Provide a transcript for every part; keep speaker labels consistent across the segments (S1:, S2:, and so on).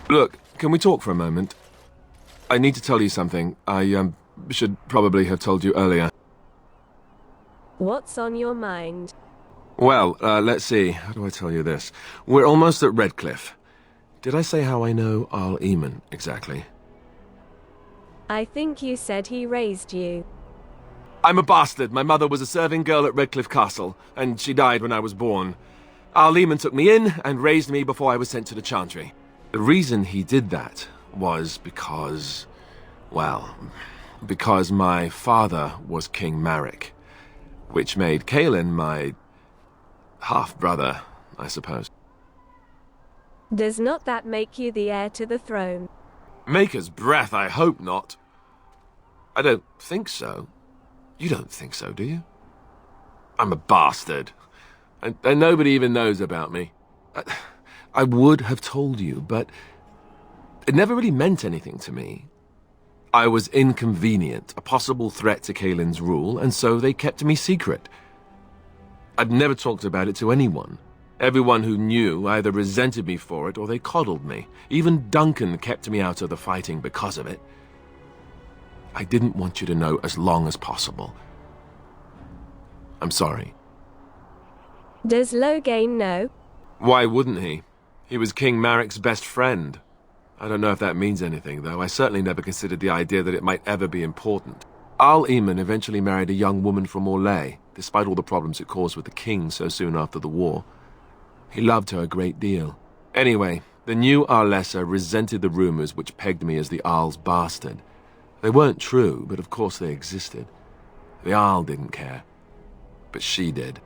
S1: Look, can we talk for a moment? I need to tell you something. I should probably have told you earlier.
S2: What's on your mind?
S1: Well, let's see. How do I tell you this? We're almost at Redcliffe. Did I say how I know Arl Eamon exactly?
S2: I think you said he raised you.
S1: I'm a bastard. My mother was a serving girl at Redcliffe Castle, and she died when I was born. Arl Eamon took me in and raised me before I was sent to the Chantry. The reason he did that was because, well, because my father was King Marek, which made Caelan my half-brother, I suppose.
S2: Does not that make you the heir to the throne?
S1: Maker's breath, I hope not. I don't think so. You don't think so, do you? I'm a bastard. And nobody even knows about me. I would have told you, but it never really meant anything to me. I was inconvenient, a possible threat to Caelan's rule, and so they kept me secret. I'd never talked about it to anyone. Everyone who knew either resented me for it or they coddled me. Even Duncan kept me out of the fighting because of it. I didn't want you to know as long as possible. I'm sorry.
S2: Does Loghain know?
S1: Why wouldn't he? He was King Marek's best friend. I don't know if that means anything, though. I certainly never considered the idea that it might ever be important. Arl Eamon eventually married a young woman from Orlais, despite all the problems it caused with the king so soon after the war. He loved her a great deal. Anyway, the new Arlessa resented the rumors which pegged me as the Arl's bastard. They weren't true, but of course they existed. The Arl didn't care, but she did.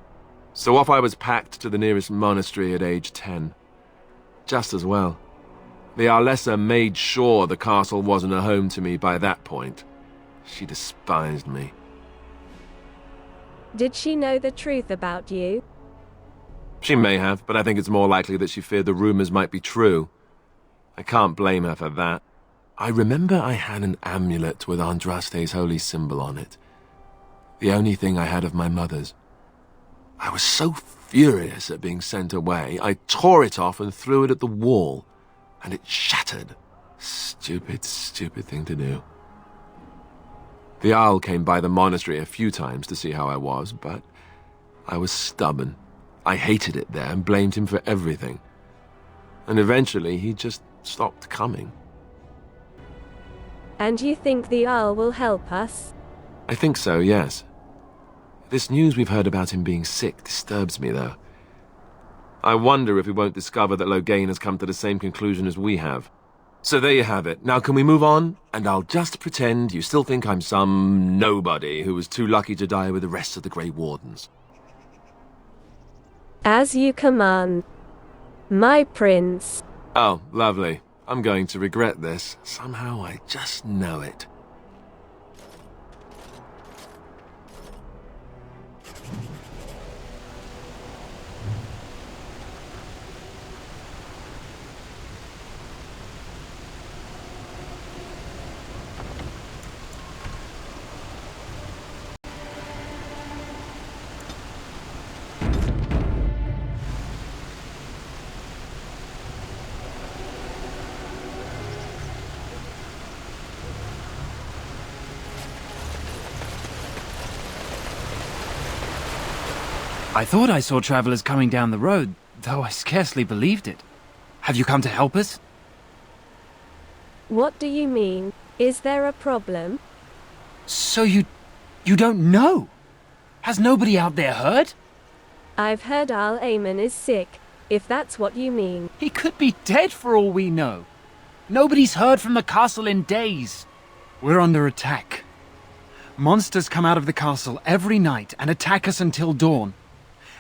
S1: So off I was packed to the nearest monastery at age 10. Just as well. The Arlessa made sure the castle wasn't a home to me by that point. She despised me.
S2: Did she know the truth about you?
S1: She may have, but I think it's more likely that she feared the rumors might be true. I can't blame her for that. I remember I had an amulet with Andraste's holy symbol on it. The only thing I had of my mother's. I was so furious at being sent away, I tore it off and threw it at the wall, and it shattered. Stupid, stupid thing to do. The Arl came by the monastery a few times to see how I was, but I was stubborn. I hated it there and blamed him for everything. And eventually he just stopped coming.
S2: And you think the Arl will help us?
S1: I think so, yes. This news we've heard about him being sick disturbs me, though. I wonder if we won't discover that Loghain has come to the same conclusion as we have. So there you have it. Now can we move on? And I'll just pretend you still think I'm some nobody who was too lucky to die with the rest of the Grey Wardens.
S2: As you command, my prince.
S1: Oh, lovely. I'm going to regret this. Somehow I just know it.
S3: I thought I saw travelers coming down the road, though I scarcely believed it. Have you come to help us?
S2: What do you mean? Is there a problem?
S3: So you don't know? Has nobody out there heard?
S2: I've heard Arl Eamon is sick, if that's what you mean.
S3: He could be dead for all we know. Nobody's heard from the castle in days. We're under attack. Monsters come out of the castle every night and attack us until dawn.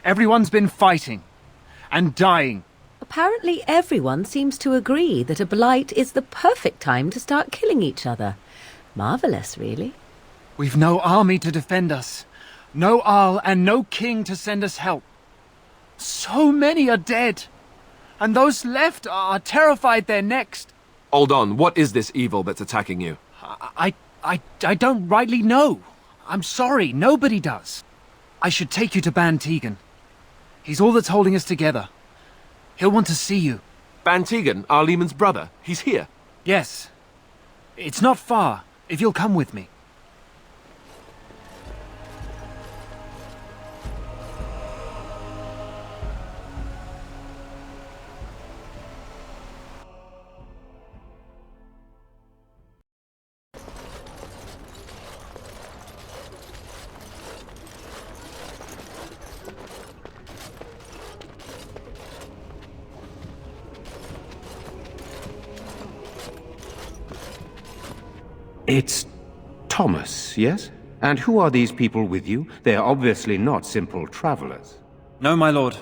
S3: Everyone's been fighting and dying.
S4: Apparently everyone seems to agree that a blight is the perfect time to start killing each other. Marvelous, really.
S3: We've no army to defend us, no Arl and no king to send us help. So many are dead, and those left are terrified they're next.
S1: Hold on, what is this evil that's attacking you?
S3: I don't rightly know. I'm sorry, nobody does. I should take you to Ban Tegan. He's all that's holding us together. He'll want to see you.
S1: Bantegan, our Lehman's brother. He's here.
S3: Yes. It's not far, if you'll come with me.
S5: It's Thomas, yes? And who are these people with you? They are obviously not simple travelers.
S3: No, my lord.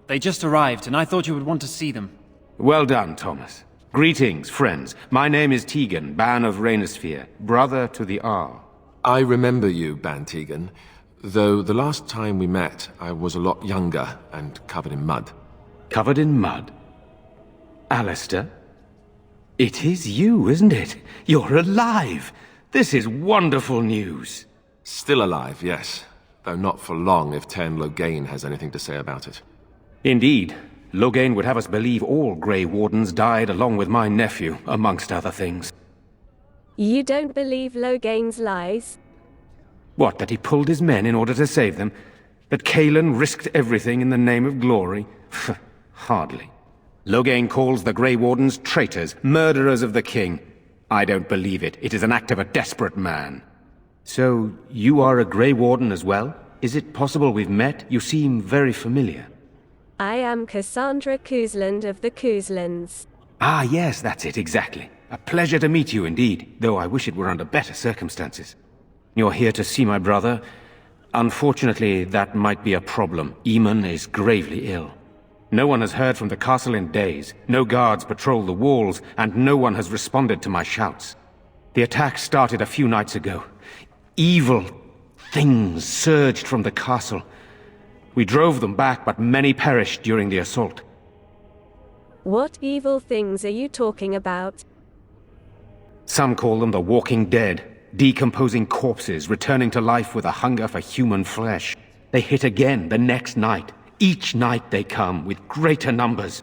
S3: They just arrived, and I thought you would want to see them.
S5: Well done, Thomas. Greetings, friends. My name is Tegan, Ban of Rainisfere, brother to the Ar.
S1: I remember you, Bantegan, though the last time we met, I was a lot younger and covered in mud.
S5: Covered in mud? Alistair? It is you, isn't it? You're alive! This is wonderful news.
S1: Still alive, yes. Though not for long if Ten Loghain has anything to say about it.
S5: Indeed. Loghain would have us believe all Grey Wardens died along with my nephew, amongst other things.
S2: You don't believe Loghain's lies?
S5: What, that he pulled his men in order to save them? That Cailan risked everything in the name of glory? Hardly. Loghain calls the Grey Wardens traitors, murderers of the king. I don't believe it. It is an act of a desperate man. So, you are a Grey Warden as well? Is it possible we've met? You seem very familiar.
S2: I am Cassandra Cousland of the Couslands.
S5: Ah, yes, that's it, exactly. A pleasure to meet you indeed, though I wish it were under better circumstances. You're here to see my brother? Unfortunately, that might be a problem. Eamon is gravely ill. No one has heard from the castle in days, no guards patrol the walls, and no one has responded to my shouts. The attack started a few nights ago. Evil things surged from the castle. We drove them back, but many perished during the assault.
S2: What evil things are you talking about?
S5: Some call them the Walking Dead, decomposing corpses returning to life with a hunger for human flesh. They hit again the next night. Each night they come, with greater numbers.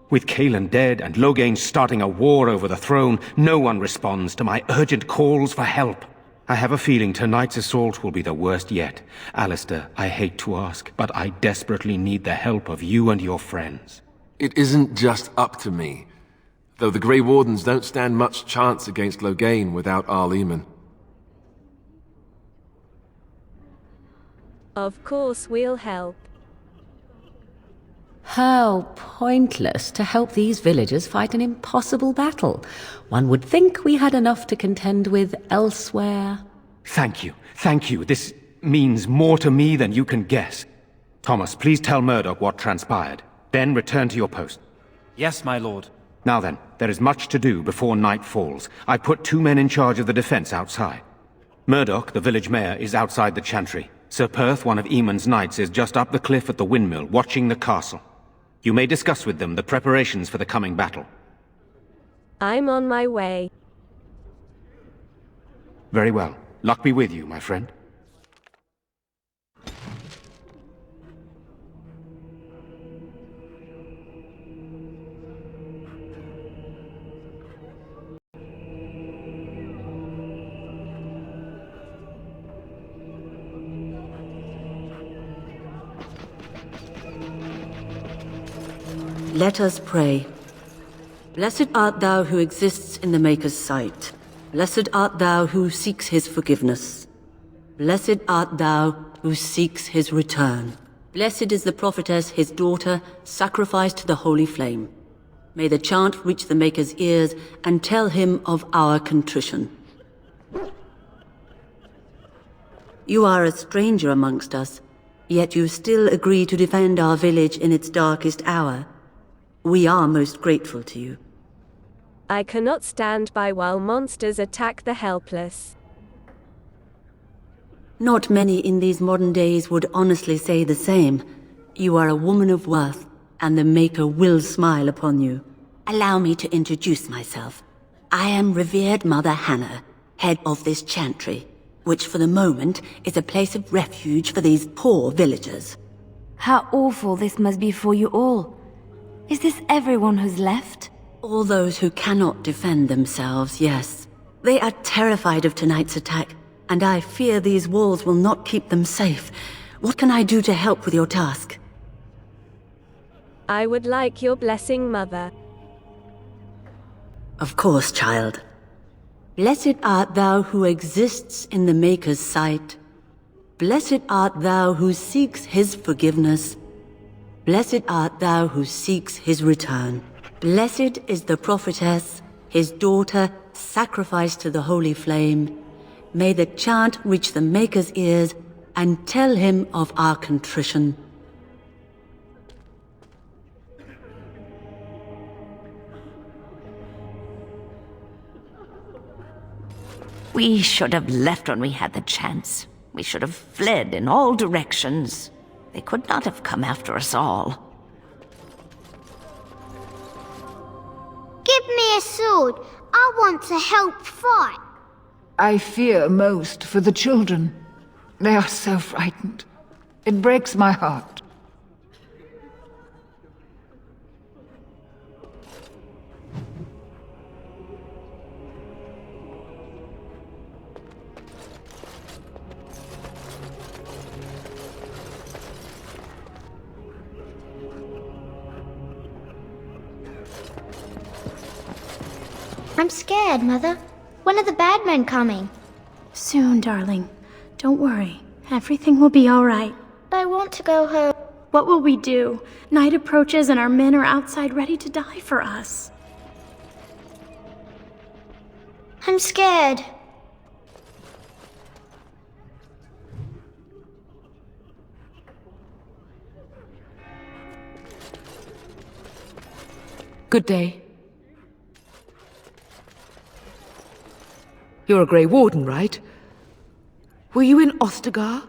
S5: With Cailan dead and Loghain starting a war over the throne, no one responds to my urgent calls for help. I have a feeling tonight's assault will be the worst yet. Alistair, I hate to ask, but I desperately need the help of you and your friends.
S1: It isn't just up to me, though the Grey Wardens don't stand much chance against Loghain without Arl Eamon.
S2: Of course we'll help.
S4: How pointless to help these villagers fight an impossible battle. One would think we had enough to contend with elsewhere.
S5: Thank you. Thank you. This means more to me than you can guess. Thomas, please tell Murdoch what transpired. Then return to your post.
S3: Yes, my lord.
S5: Now then, there is much to do before night falls. I put 2 men in charge of the defense outside. Murdoch, the village mayor, is outside the chantry. Sir Perth, one of Eamon's knights, is just up the cliff at the windmill, watching the castle. You may discuss with them the preparations for the coming battle.
S2: I'm on my way.
S5: Very well. Luck be with you, my friend.
S6: Let us pray. Blessed art thou who exists in the Maker's sight. Blessed art thou who seeks his forgiveness. Blessed art thou who seeks his return. Blessed is the prophetess, his daughter, sacrificed to the holy flame. May the chant reach the Maker's ears and tell him of our contrition. You are a stranger amongst us, yet you still agree to defend our village in its darkest hour. We are most grateful to you.
S2: I cannot stand by while monsters attack the helpless.
S6: Not many in these modern days would honestly say the same. You are a woman of worth, and the Maker will smile upon you. Allow me to introduce myself. I am revered Mother Hannah, head of this chantry, which for the moment is a place of refuge for these poor villagers.
S7: How awful this must be for you all. Is this everyone who's left?
S6: All those who cannot defend themselves, yes. They are terrified of tonight's attack, and I fear these walls will not keep them safe. What can I do to help with your task?
S2: I would like your blessing, Mother.
S6: Of course, child. Blessed art thou who exists in the Maker's sight. Blessed art thou who seeks his forgiveness. Blessed art thou who seeks his return. Blessed is the prophetess, his daughter, sacrificed to the holy flame. May the chant reach the Maker's ears and tell him of our contrition.
S7: We should have left when we had the chance. We should have fled in all directions. They could not have come after us all.
S8: Give me a sword. I want to help fight.
S9: I fear most for the children. They are so frightened. It breaks my heart.
S8: I'm scared, Mother. When are the bad men coming?
S10: Soon, darling. Don't worry. Everything will be all right.
S8: I want to go home.
S10: What will we do? Night approaches and our men are outside ready to die for us.
S8: I'm scared.
S11: Good day. You're a Grey Warden, right? Were you in Ostagar?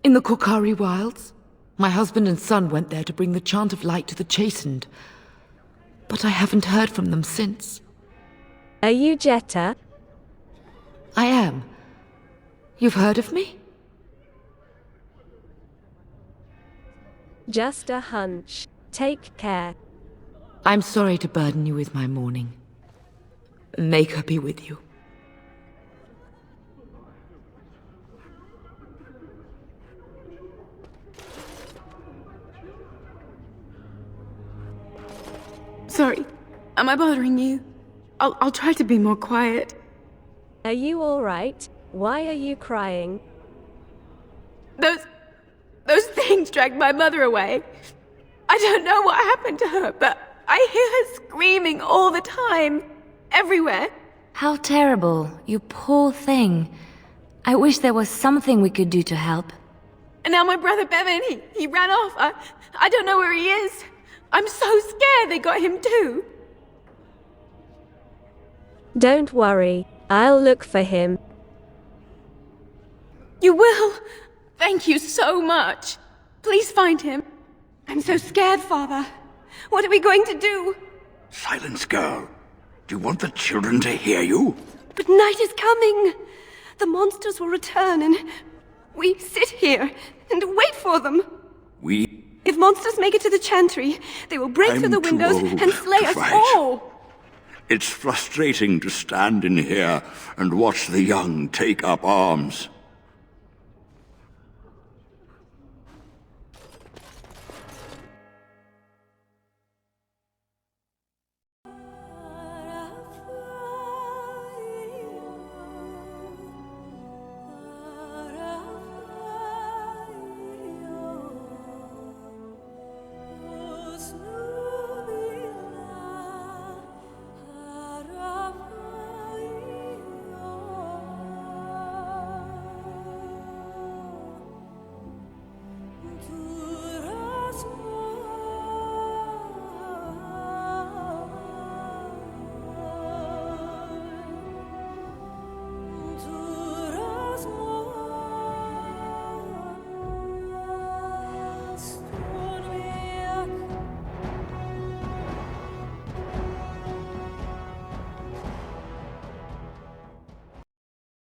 S11: In the Korkari Wilds? My husband and son went there to bring the chant of light to the chastened. But I haven't heard from them since.
S2: Are you Jetta?
S11: I am. You've heard of me?
S2: Just a hunch. Take care.
S11: I'm sorry to burden you with my mourning. May her be with you.
S10: Sorry. Am I bothering you? I'll try to be more quiet.
S2: Are you all right? Why are you crying?
S10: Those things dragged my mother away. I don't know what happened to her, but I hear her screaming all the time. Everywhere.
S7: How terrible. You poor thing. I wish there was something we could do to help.
S10: And now my brother Bevan, he ran off. I don't know where he is. I'm so scared they got him too.
S2: Don't worry. I'll look for him.
S10: You will? Thank you so much. Please find him. I'm so scared, Father. What are we going to do?
S12: Silence, girl. Do you want the children to hear you?
S10: But night is coming. The monsters will return and we sit here and wait for them. If monsters make it to the chantry, they will break through the windows and slay us all.
S12: It's frustrating to stand in here and watch the young take up arms.